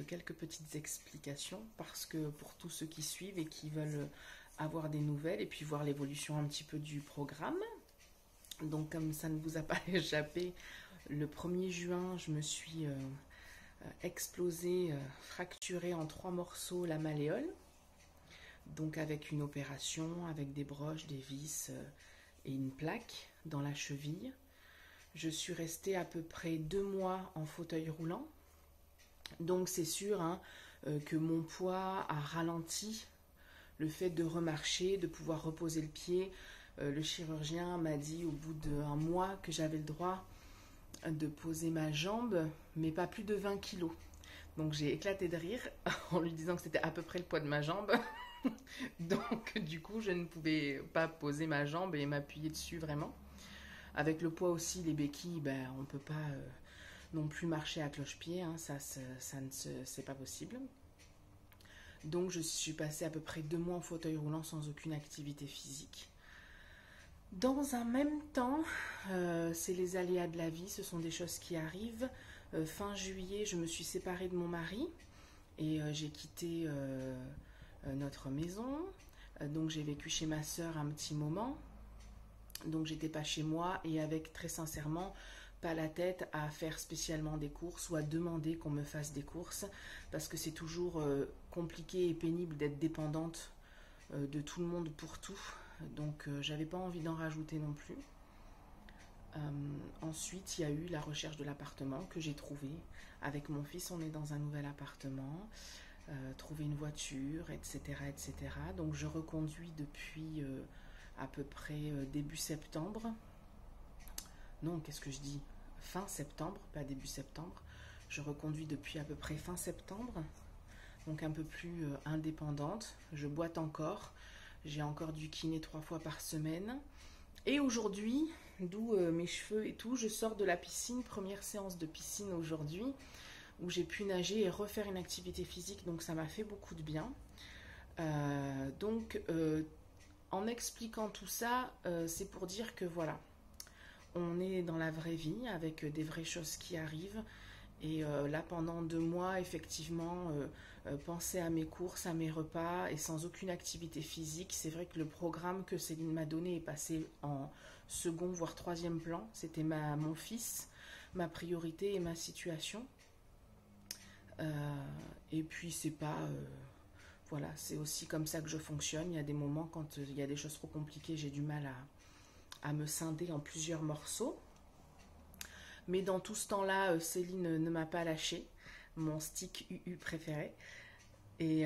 quelques petites explications parce que pour tous ceux qui suivent et qui veulent avoir des nouvelles et puis voir l'évolution un petit peu du programme. Donc comme ça ne vous a pas échappé, le 1er juin, je me suis explosée, fracturée en 3 morceaux la malléole. Donc avec une opération, avec des broches, des vis et une plaque dans la cheville. Je suis restée à peu près 2 mois en fauteuil roulant. Donc c'est sûr hein, que mon poids a ralenti le fait de remarcher, de pouvoir reposer le pied. Le chirurgien m'a dit au bout d'1 mois que j'avais le droit de poser ma jambe, mais pas plus de 20 kilos. Donc j'ai éclaté de rire en lui disant que c'était à peu près le poids de ma jambe. Donc du coup je ne pouvais pas poser ma jambe et m'appuyer dessus vraiment. Avec le poids aussi, les béquilles, ben, on ne peut pas non plus marcher à cloche-pied, hein, c'est pas possible. Donc je suis passée à peu près 2 mois en fauteuil roulant sans aucune activité physique. Dans un même temps, c'est les aléas de la vie, ce sont des choses qui arrivent. Fin juillet, je me suis séparée de mon mari et j'ai quitté notre maison. Donc j'ai vécu chez ma sœur un petit moment. Donc j'étais pas chez moi et avec très sincèrement pas la tête à faire spécialement des courses ou à demander qu'on me fasse des courses parce que c'est toujours compliqué et pénible d'être dépendante de tout le monde pour tout. Donc j'avais pas envie d'en rajouter non plus. Ensuite il y a eu la recherche de l'appartement que j'ai trouvé. Avec mon fils on est dans un nouvel appartement, trouver une voiture, etc., etc. Donc je reconduis depuis à peu près début septembre. Non, qu'est-ce que je dis? Fin septembre, pas début septembre. Je reconduis depuis à peu près fin septembre. Donc un peu plus indépendante. Je boite encore. J'ai encore du kiné 3 fois par semaine. Et aujourd'hui, d'où mes cheveux et tout, je sors de la piscine. Première séance de piscine aujourd'hui, où j'ai pu nager et refaire une activité physique. Donc ça m'a fait beaucoup de bien. En expliquant tout ça, c'est pour dire que voilà, on est dans la vraie vie avec des vraies choses qui arrivent. Et là, pendant 2 mois, effectivement, penser à mes courses, à mes repas et sans aucune activité physique. C'est vrai que le programme que Céline m'a donné est passé en second, voire 3e plan. C'était mon fils, ma priorité et ma situation. Et puis, c'est pas... voilà, c'est aussi comme ça que je fonctionne. Il y a des moments, quand il y a des choses trop compliquées, j'ai du mal à me scinder en plusieurs morceaux. Mais dans tout ce temps-là, Céline ne m'a pas lâché, mon stick UU préféré. Et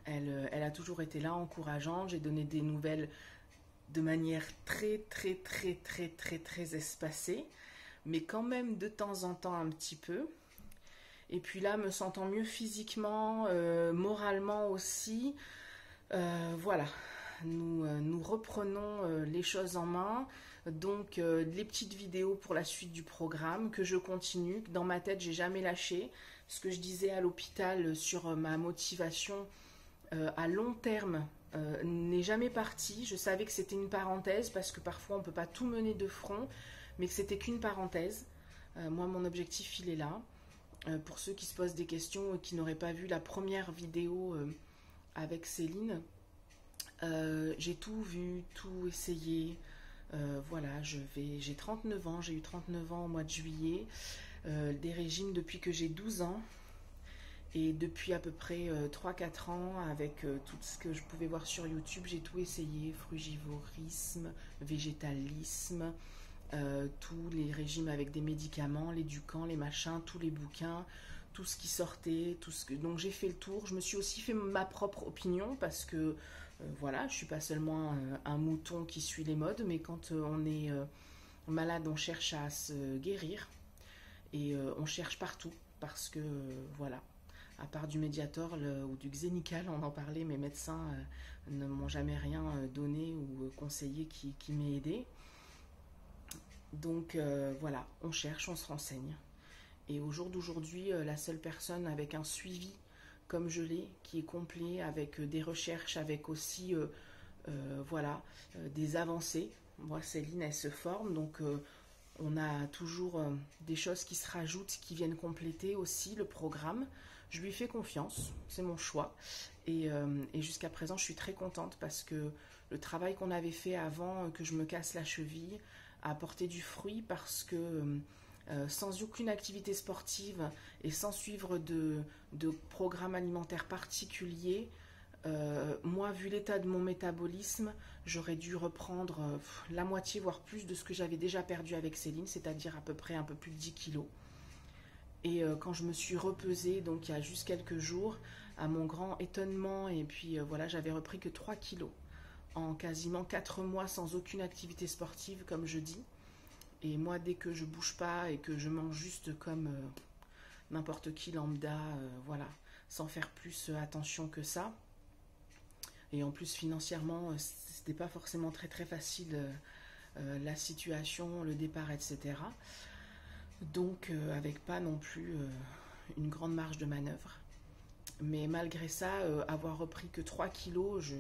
elle a toujours été là, encourageante. J'ai donné des nouvelles de manière très espacée, mais quand même de temps en temps un petit peu. Et puis là, me sentant mieux physiquement, moralement aussi, voilà. Nous reprenons les choses en main. Donc les petites vidéos pour la suite du programme que je continue. Dans ma tête, j'ai jamais lâché. Ce que je disais à l'hôpital sur ma motivation à long terme n'est jamais parti. Je savais que c'était une parenthèse parce que parfois on ne peut pas tout mener de front, mais que c'était qu'une parenthèse. Moi, mon objectif, il est là. Pour ceux qui se posent des questions et qui n'auraient pas vu la première vidéo avec Céline, j'ai tout vu, tout essayé. Voilà, j'ai 39 ans, j'ai eu 39 ans au mois de juillet, des régimes depuis que j'ai 12 ans et depuis à peu près 3-4 ans avec tout ce que je pouvais voir sur YouTube, j'ai tout essayé, frugivorisme, végétalisme, tous les régimes avec des médicaments, l'éducant, les machins, tous les bouquins, tout ce qui sortait, donc j'ai fait le tour. Je me suis aussi fait ma propre opinion parce que voilà, je suis pas seulement un mouton qui suit les modes, mais quand on est malade, on cherche à se guérir et on cherche partout parce que voilà, à part du Mediator ou du Xénical, on en parlait, mes médecins ne m'ont jamais rien donné ou conseillé qui m'ait aidé. Donc voilà, on cherche, on se renseigne. Et au jour d'aujourd'hui, la seule personne avec un suivi comme je l'ai, qui est complet, avec des recherches, avec aussi voilà, des avancées. Moi, Céline, elle se forme, donc on a toujours des choses qui se rajoutent, qui viennent compléter aussi le programme. Je lui fais confiance, c'est mon choix. Et jusqu'à présent, je suis très contente parce que le travail qu'on avait fait avant que je me casse la cheville a porté du fruit parce que sans aucune activité sportive et sans suivre de programme alimentaire particulier, moi, vu l'état de mon métabolisme, j'aurais dû reprendre la moitié, voire plus de ce que j'avais déjà perdu avec Céline, c'est-à-dire à peu près un peu plus de 10 kilos. Et quand je me suis repesée, donc il y a juste quelques jours, à mon grand étonnement, et puis voilà, j'avais repris que 3 kilos en quasiment 4 mois sans aucune activité sportive, comme je dis. Et moi, dès que je bouge pas et que je mange juste comme n'importe qui lambda, voilà, sans faire plus attention que ça. Et en plus, financièrement, c'était pas forcément très très facile la situation, le départ, etc. Donc, avec pas non plus une grande marge de manœuvre. Mais malgré ça, avoir repris que 3 kilos,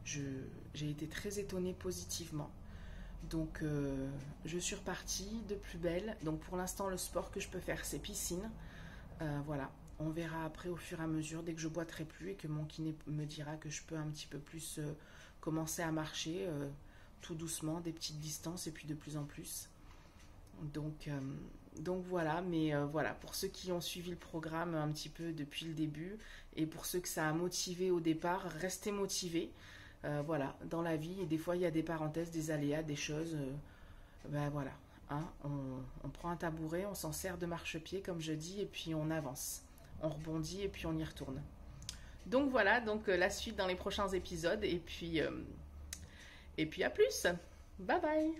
j'ai été très étonnée positivement. Donc, je suis repartie de plus belle. Donc, pour l'instant, le sport que je peux faire, c'est piscine. Voilà. On verra après au fur et à mesure, dès que je boiterai plus et que mon kiné me dira que je peux un petit peu plus commencer à marcher tout doucement, des petites distances et puis de plus en plus. Donc voilà, mais voilà, pour ceux qui ont suivi le programme un petit peu depuis le début et pour ceux que ça a motivé au départ, restez motivés. Voilà, dans la vie, et des fois il y a des parenthèses, des aléas, des choses, ben voilà, hein, on prend un tabouret, on s'en sert de marchepied comme je dis et puis on avance. On rebondit et puis on y retourne. Donc voilà, donc la suite dans les prochains épisodes et puis à plus. Bye bye.